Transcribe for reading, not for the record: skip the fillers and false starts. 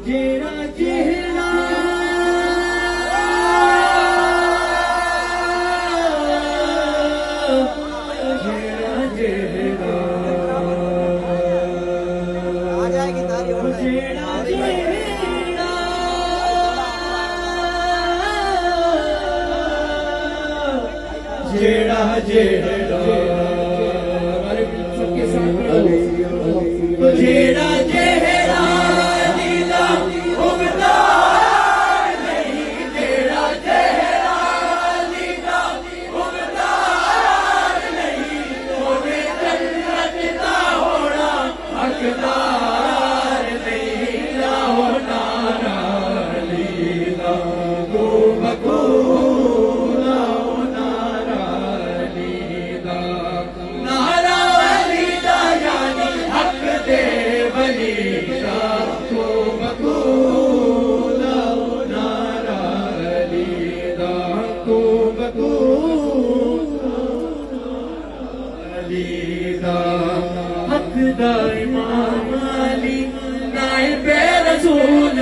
जेड़ा जेड़ा जेड़ा जेड़ा आ जाएगी तारी और जेड़ा जेड़ा जेड़ा हमारे सबके साथ तो जेड़ा जेड़ा लीला उगता नहीं जेड़ा जेड़ा लीला उगता नहीं ओने जन्नत दा होना हकदार नहीं ना होना लीला तू बकूला नारा लीला नारा लीला यानी हक दे बलीला तू बकूला नारा लीला तू बकूला लीला हक दा इमाम अली नाइब रसूल